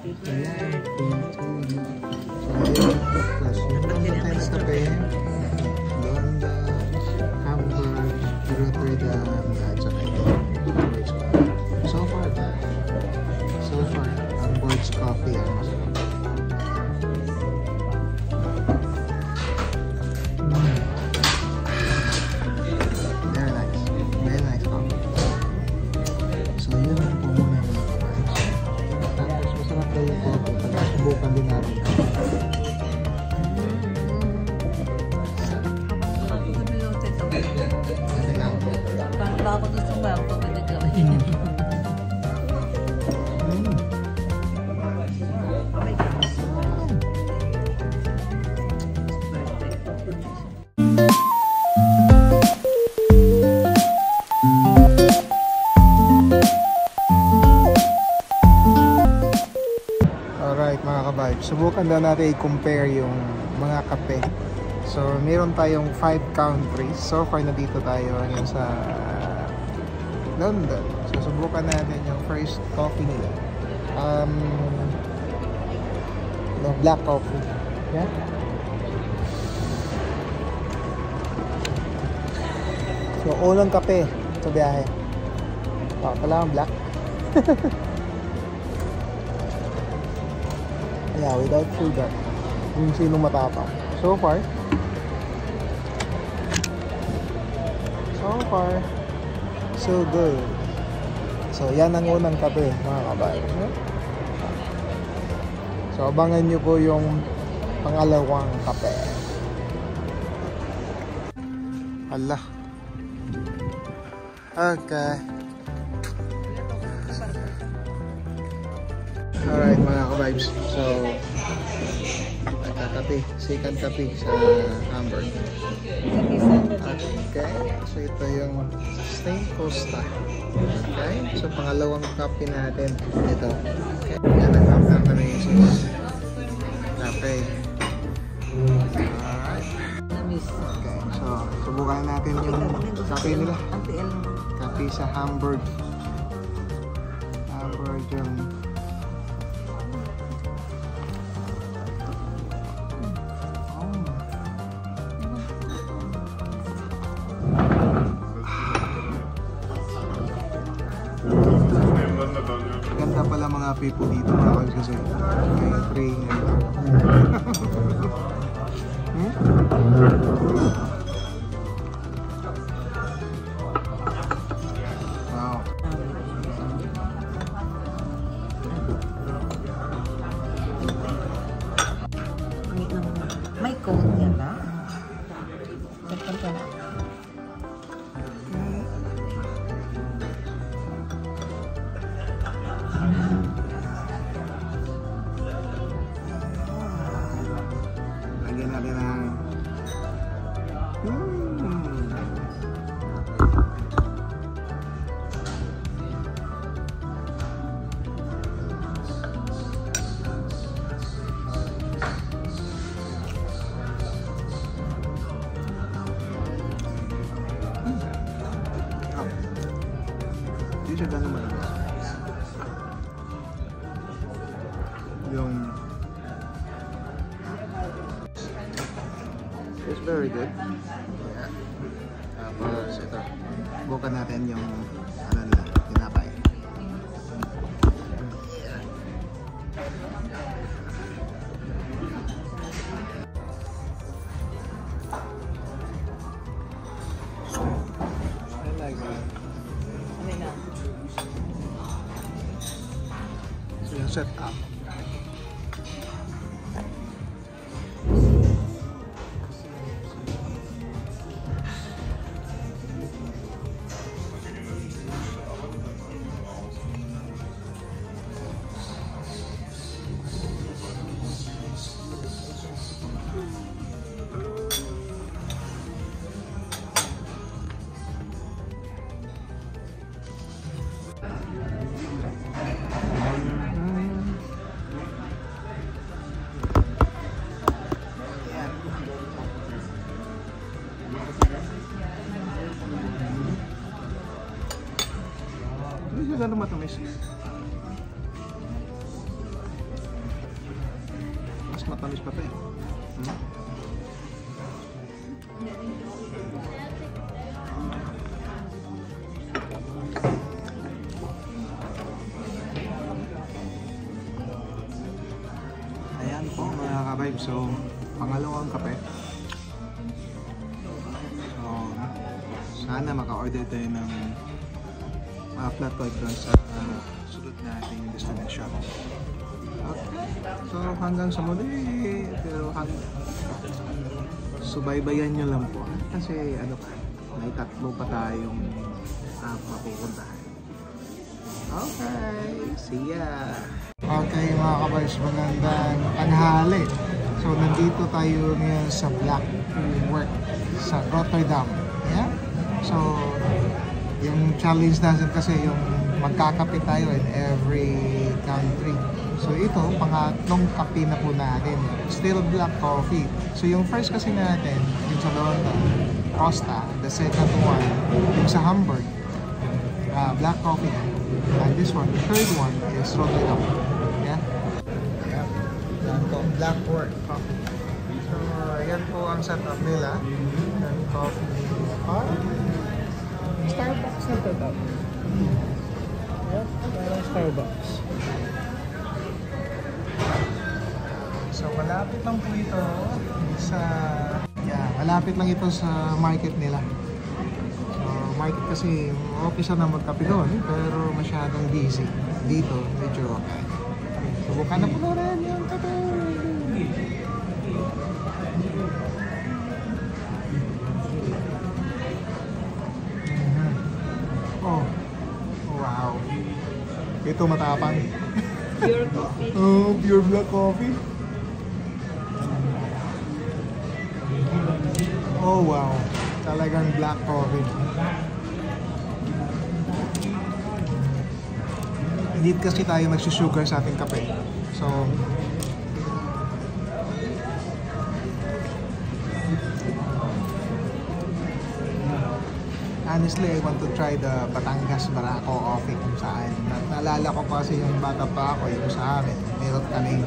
Ayan, so, plus yung namatay na kape, Londa, Hamburg, Rotterdam, at saka ito, Hamburg's Coffee. So far, Hamburg's Coffee ang masarap. Very nice coffee. So yun lang po muna yung mga vibes. Tapos masarap daw yung coffee. Pagkasubukan din natin. Bago gusto mo ako pinagawin. Alright mga ka-vibes, subukan daw natin i-compare yung mga kape. So meron tayong 5 countries. So far nandito tayo ngayon sa London. So subukan natin yung first coffee nila. Black coffee. Yeah. So unang kape sa biyahe. Pala ang black. Yeah, without sugar. Kung sino matapang. So far, so good. So yan ang unang kape mga kabayan. So abangan nyo po yung pangalawang kape. Hala. Okay. Alright mga ka-vibes. So kape, second kape sa Hamburg. Okay, so ito yung Stein Costa. Okay, so pangalawang kape natin. Ito. Okay, yan ang hamburg na yung sauce. Kape. Alright. Okay, so subukan natin yung kape nila. Kape sa Hamburg. Hamburg yung ganda pala mga people dito mga kaos kasi may train wow. May code yan ba? Lagyan natin ng hindi siya gano'n malakas. Yung it's very good. Yeah. Tapos ito, bukan natin yung ano nila, tinapay. Yeah. I like that. So yung set up. Hindi siya gano'ng matamis. matamis pa to eh. Ayan po mga ka-vibe. So, pangalawang kape. So, sana maka-order tayo ng flat white doon sa sunod nating destination. Okay. So, hanggang sa muli. Pero subaybayan nyo lang po. Kasi ano pa, may tatlo pa tayong mapupuntahan. Okay. See ya! Okay mga kabars, magandang tanghali. So, nandito tayo ngayon sa Black Work sa Rotterdam. Yeah? So, yung challenge natin kasi yung magkakape tayo in every country. So, ito, pangatlong kape na po natin. Still black coffee. So, yung first kasi natin, yung sa London, Costa. The second one, yung sa Hamburg, black coffee. And this one, the third one is Rotterdam. Yeah? Yeah. Yan po, Black Work coffee. So, yan po ang setup nila. Yan, coffee. Starbucks na ito daw. Yep, parang Starbucks. So, malapit lang po ito sa... Yeah, malapit lang ito sa market nila. Market kasi okay siya na magkape doon pero masyadong busy. Dito medyo okay. Subukan na po rin yung kape. Oh, wow. Ito matapang. Pure coffee. Oh, pure black coffee. Oh wow, talagang black coffee. Hindi kasi tayo nagsusugar sa ating kape. So, honestly, I want to try the Batangas Barako coffee kung saan. Naalala ko kasi yung bata pa ako, yung sa amin, meron kaming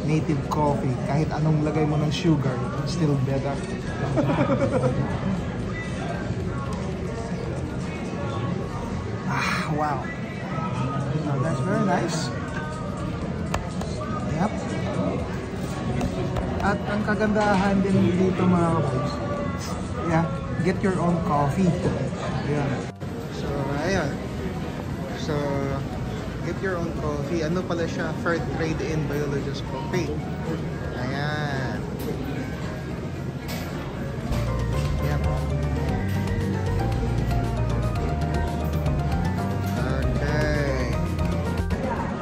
native coffee. Kahit anong lagay mo ng sugar, still better. Wow. Oh, that's very nice. Yep. At ang kagandahan din dito mga kabos, yeah, get your own coffee. Yeah. So, ayun. So, get your own coffee. Ano pala siya? Fair Trade in Biologist Coffee. Ayan. Yep.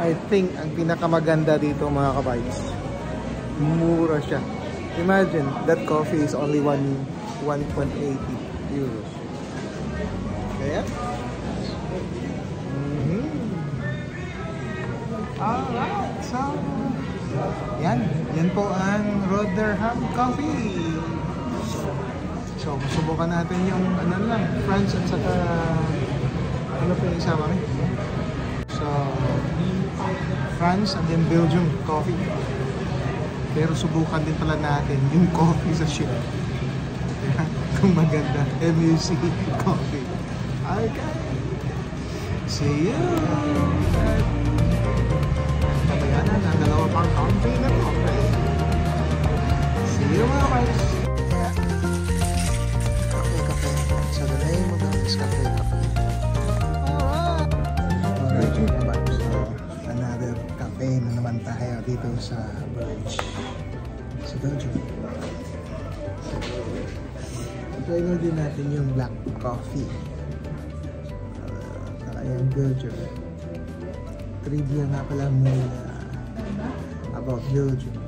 I think ang pinakamaganda dito mga kabays, mura siya. Imagine, that coffee is only 1.80 euros. Kaya? Alright, so yan po ang Rotterdam coffee. So, subukan natin yung ano lang, France at saka ano pa yung isama kami? So, France and then Belgium coffee. Pero subukan din pala natin yung coffee sa ship. Kung maganda, MUC coffee. Okay. See you! Tabayanan ang dalawa pang coffee na coffee. See you mga guys! Cafe. So the name of this cafe. Alright mga guys. Another cafe na naman tayo dito sa Bruges. Sa Belgium. Try na din natin yung black coffee. Yung Belgium. Trivia nga pala muna about Belgium.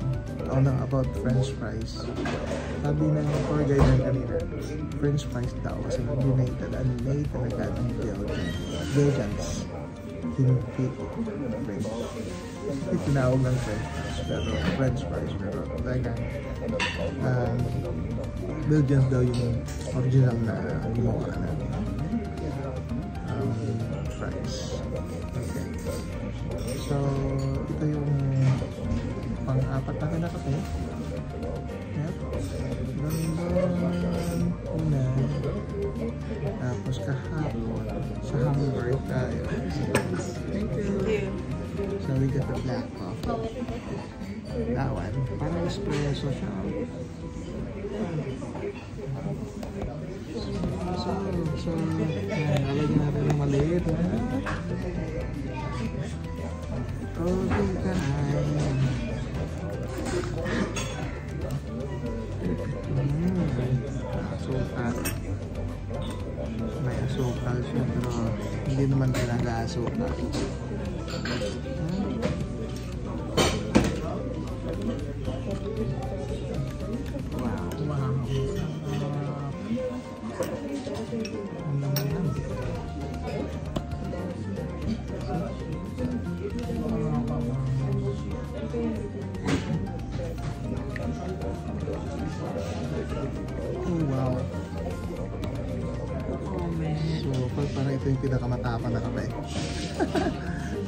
O no, about French fries. Sabi ng tour guide ng kanina, French fries daw kasi made talaga ng Belgians. Hindi French. Hindi tinawag ng French fries, pero French fries. Pero talagang Belgians daw yung original na gumawa natin. Fries. Okay. So, ito yung pang-up apat na kinakape. Yep. London. Una. Tapos kahapon. Sa Hamburg tayo. Thank you. So we got the black coffee. That one. Parang espresso siya. So, lalagyan natin ng maliit na coffee time. Asukal. May asukal siya pero hindi naman talaga asukal. Parang ito yung pinakamatapang na kape.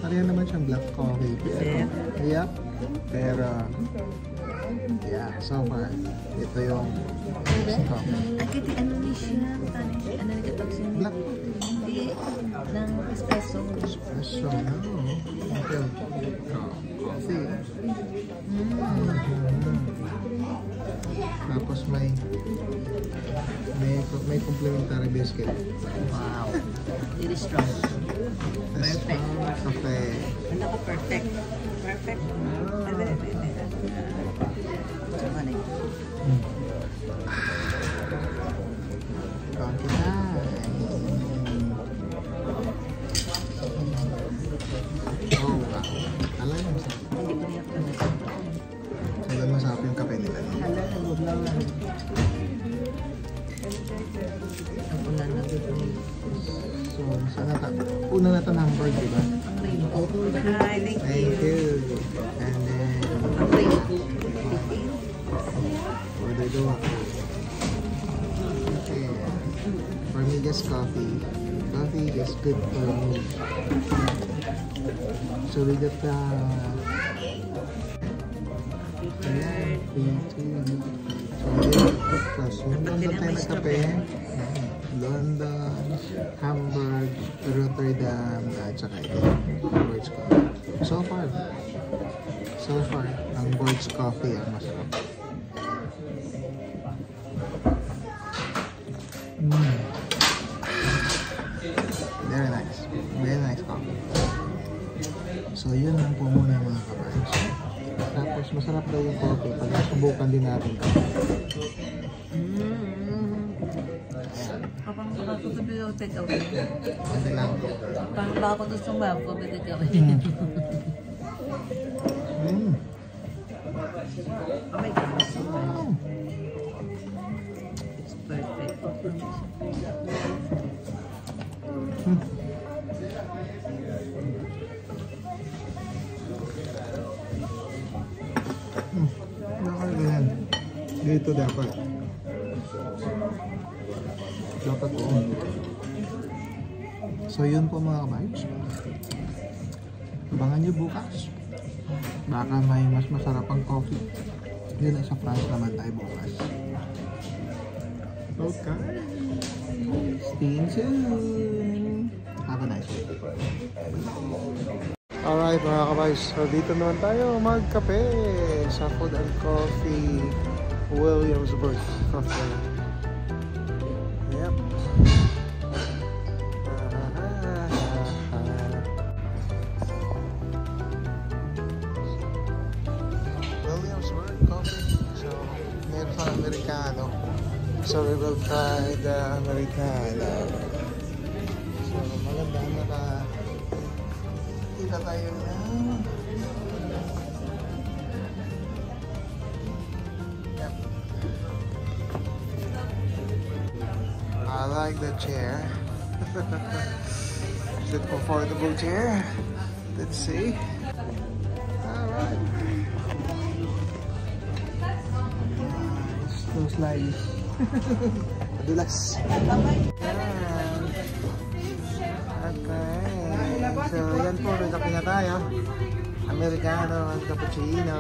Parang naman siyang black coffee. Yep. Pero, yeah, so far, ito yung Agiti, ano ni siya? Ano ni kapag siya? black Hindi, ng espresso. espresso. No. Okay. Coffee. Tapos may complimentary biscuit. Wow. Really strong. Perfect. Cafe. Ano ko perfect? Perfect. Coffee time. Oh, wow. Alam mo, Hindi ko niya ito na. sobrang masarap yung kape nila. Hala, nagod lang lang. Ang ulan na dito. So, saan natin? Una natin Hamburg, di ba? Ang rainbow. Hi, thank Thank you. And then, Ang rainbow. order the water. Okay. For me, just coffee. Coffee is good for me. So, we got the... London tayo na kape. London, Hamburg, Rotterdam, at saka ito. Bordeaux Coffee. So far, ang Bordeaux Coffee ang masarap. Very nice. Very nice coffee. So, yun lang po muna mga kabards. Tapos, masarap daw yung coffee pag nasubukan din natin. Kapag ako ito bilang take away. Ano lang. Kapag ako ito sa map, ko bilang take away. Oh my God, it's so nice. It's perfect. Nakakagalan. Dito dapat. Dapat po. So yun po mga kabibes. Abangan nyo bukas. Baka may mas masarap ang coffee. Yun sa France naman tayo bukas. Okay. Stay tuned. Have a nice day. Alright mga kabibes. So dito naman tayo magkape sa Food and Coffee Williamsburg Coffee. Yep. Williamsburg Coffee. So, meron sa Americano. So, we will try the Americano. So, maganda na kita tayo na. Yep. I like the chair. Is it comfortable chair? Let's see. Alright. Nice. Those slides. Madulas. Yan. Okay. So yan po, may kape na tayo. Americano and cappuccino.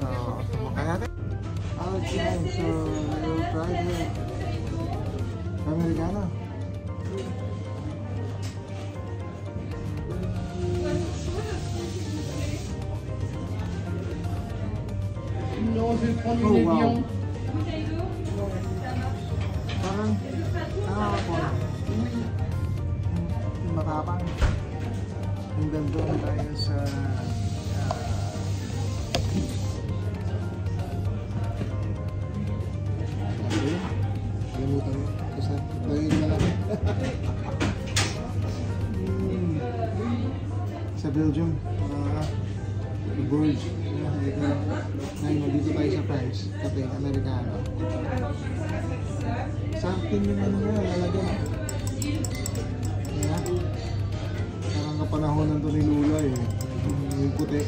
So, sumakay natin. Okay, so we'll try the Americano. Oh, wow. Parang, ako. Matapang. Hanggang doon tayo sa kalimutan mo. Kasi lagay na lang. Sa Belgium, Bourges. Ngayon, dito tayo sa France. Kape, Americano. Something yung ano nga, lalagyan. Yeah. Parang kapanahonan to ni Lula eh. Yung puti.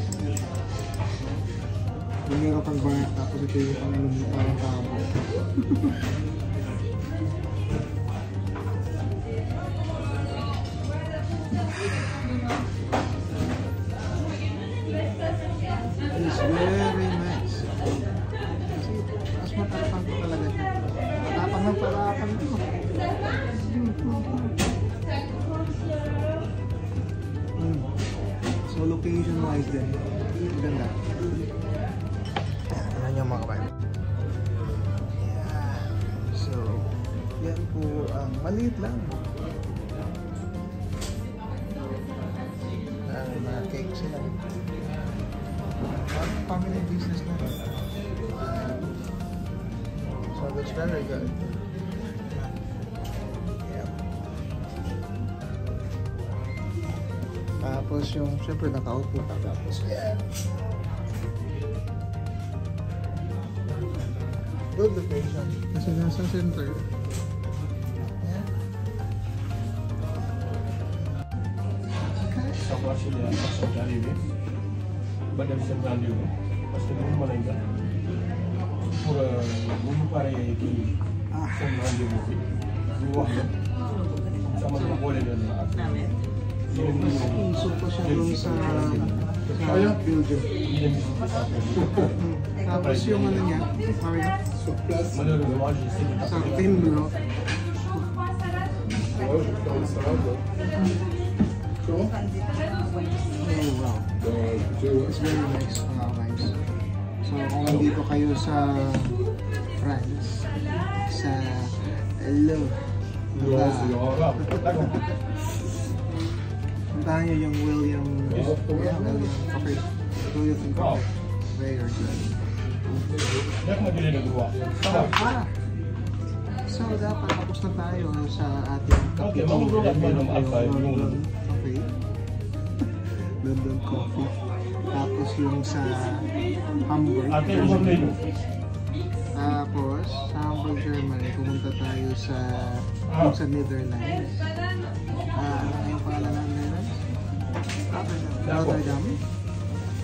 Yung meron kang bar, tapos ito yung pang parang tabo. It's very nice. Kasi mas matapang ko talaga siya. Matapang ng parapang ito. So location wise din, maganda. Ano nyo mga kabayan? Yeah. So, yan po ang maliit lang. Mga cake sila. Family business na. So that's very good. Yeah. Tapos yung syempre naka-output tapos yeah. Good location. Kasi nasa center. Yeah. Ça va chez les personnes qui arrivent. Ba dem seen rendez-vous parce que dañu mën a jot pour bu ñu paree kii seen rendez-vous bi ñu wax leen sama ma boole leen ak So pa siya doon sa Belgium. Tapos yung ano niya, malheureusement j'ai essayé de sa Timbro. Oh wow. It's very nice, mga guys. So kung nandito kayo sa France, sa Hello, puntahan nyo yung William Coffee. William Coffee. Very good. Dek ma jëlee nag wax So dapat tapos na tayo sa ating okay mamulog ng alpha yung Coffee. London Coffee. Tapos yung sa Hamburg. ate yung menu Tapos sa Hamburg, Germany, pumunta tayo sa Netherlands. Ano yung pangalan ng Netherlands? Rotterdam.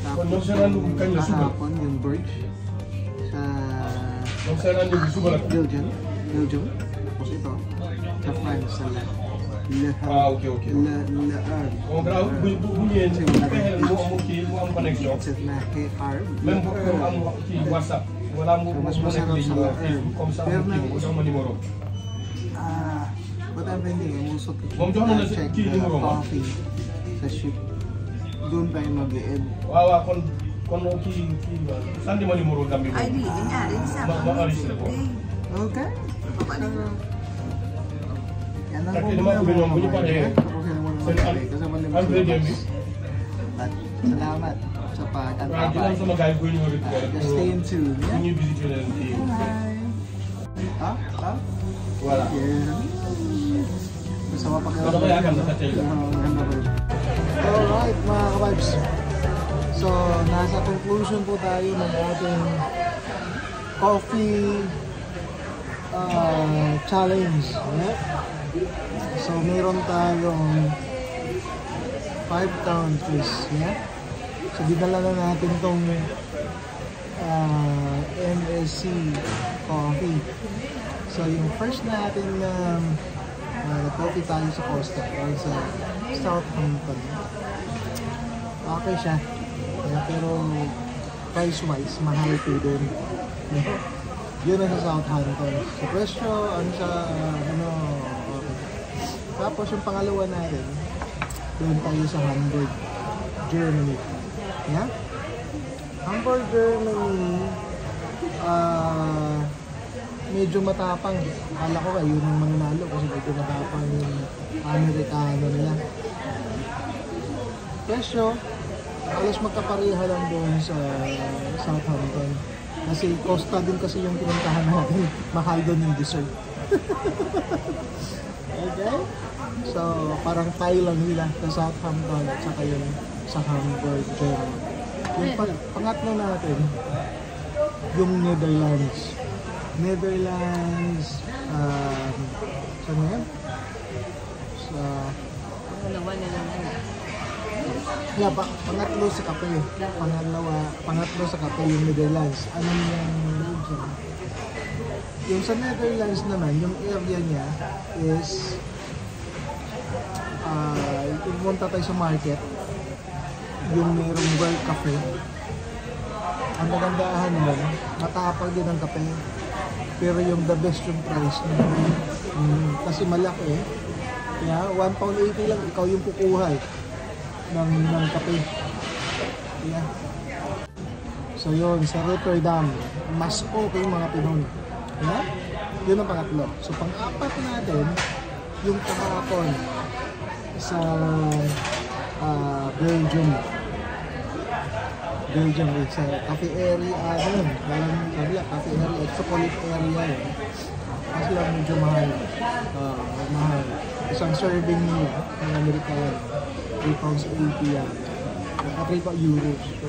Tapos kahapon yung Burj sa Belgium. Tapos ito sa France sa Le okay Le Havre. on grave bu ñëwee fexeel mu am kii mu am connexion même bu ko am kii WhatsApp wala mu mas masarap sa La Havre. comme ça mu kii ko jox ma numéro But I'm thinking, I'm also Mom, jox na la check kii the numéro ma. coffee sa ship. Doon tayo mag-e-ed. waaw kon kii sandi ma numéro Gambie Ay, di. Nangyari sa ma enregistré ko Okay. Yan ang Kasi muna naman kung mga bu ñu paree tapusin na muna mag-e-ed. Kasi ingrédient bi But salamat sa waaw pag-antabay. dina am sama gars yi koy ñëw récupéré Just stay in tune. bu Yeah? ñuy visité leen kii voilà Yeah. Masama pa kayo. Ano kaya ganda sa tayo? Alright mga ka-vibes. So, nasa conclusion po tayo ng ating coffee challenge. Yeah? So, meron tayong 5 countries. Yeah? So, dinala na natin tong MSC coffee. So, yung first natin coffee tayo sa Costa or sa Southampton. Okay siya. Yeah, pero price-wise, mahal po din. Yun ang sa Southampton. Sa presyo, ano sa, ano, okay. Tapos yung pangalawa natin, doon tayo sa Hamburg, Germany. Yeah? Hamburg, Germany, medyo matapang. Akala ko kayo yung mananalo kasi medyo matapang yung Amerikano nila. Presyo, alas magkapareha lang doon sa Southampton. Kasi Costa din kasi yung pinuntahan natin. Mahal doon yung dessert. Okay? So, parang tie lang nila sa Southampton at saka yung sa Hamburg, Germany. Yung pangatlo natin, yung Netherlands. Netherlands, saan na yan? Sa... Yeah, pangatlo sa kape. Pangatlo sa kape yung Netherlands. Ano yung dyan? Yung sa Netherlands naman, yung area niya is pumunta tayo sa market, yung mayroong World Cafe. Ang nagandahan naman, matapag din ang kape. Pero yung the best yung price niya. Kasi malaki eh. Kaya £1.80 lang, ikaw yung kukuha eh, ng kape. Yeah. So yun, sa Rotterdam, mas okay mga Pinoy. Yeah? Yun ang pangatlo. So pang-apat natin, yung kahapon sa Belgium. Belgium, it's a cafe area, parang kabila, cafe area, chocolate area yun. Kasi lang medyo mahal. Mahal. Isang serving nila ng Amerikano, £3.80 yan. €3. So,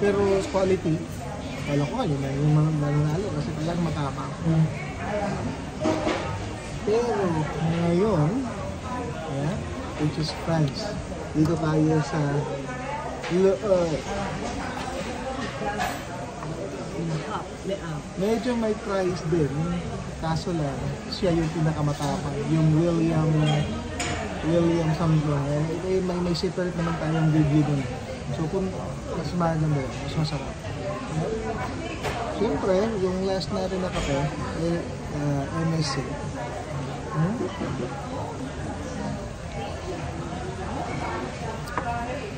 pero quality, wala ko yun na yung mananalo kasi talagang matapang. Pero ngayon, yeah, which is France. Dito tayo sa medyo may price din, kaso lang siya yung pinakamatapang, yung William something. May separate naman tayong review dun. So kung mas maganda yun, mas masarap. Siyempre, yung last natin na kape, MSC.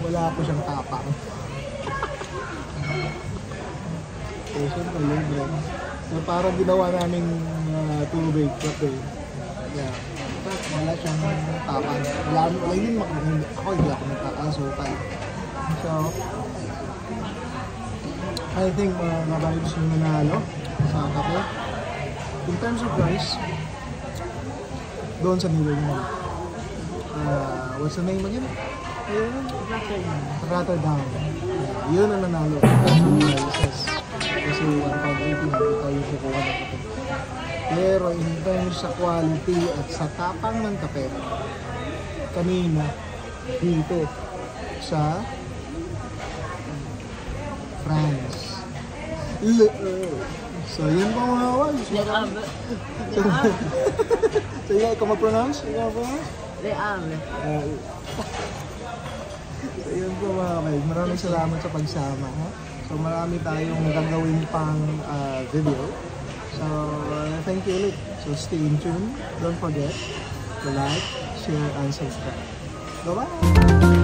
Wala po siyang tapang. So, siyempre, libre. So, parang ginawa namin tubig, kape. Yeah. Wala siyang tapang. Wala yun makakain. Ako hindi ako nagkakasukal. So, I think mga vibes yung nanalo sa kape. In terms of price, doon sa nilo naman. What's the name again? Rotterdam. Yun ang nanalo. Kasi £1.80 hindi tayo kukuha ng kape. Pero in terms sa quality at sa tapang ng kape, kanina dito sa France. So yun po mga words. So yeah, ikaw mag-pronounce? So yun po mga kapatid, maraming salamat sa pagsama. So marami tayong gagawin pang video. So thank you ulit. So stay in tune. Don't forget to like, share, and subscribe. Bye-bye!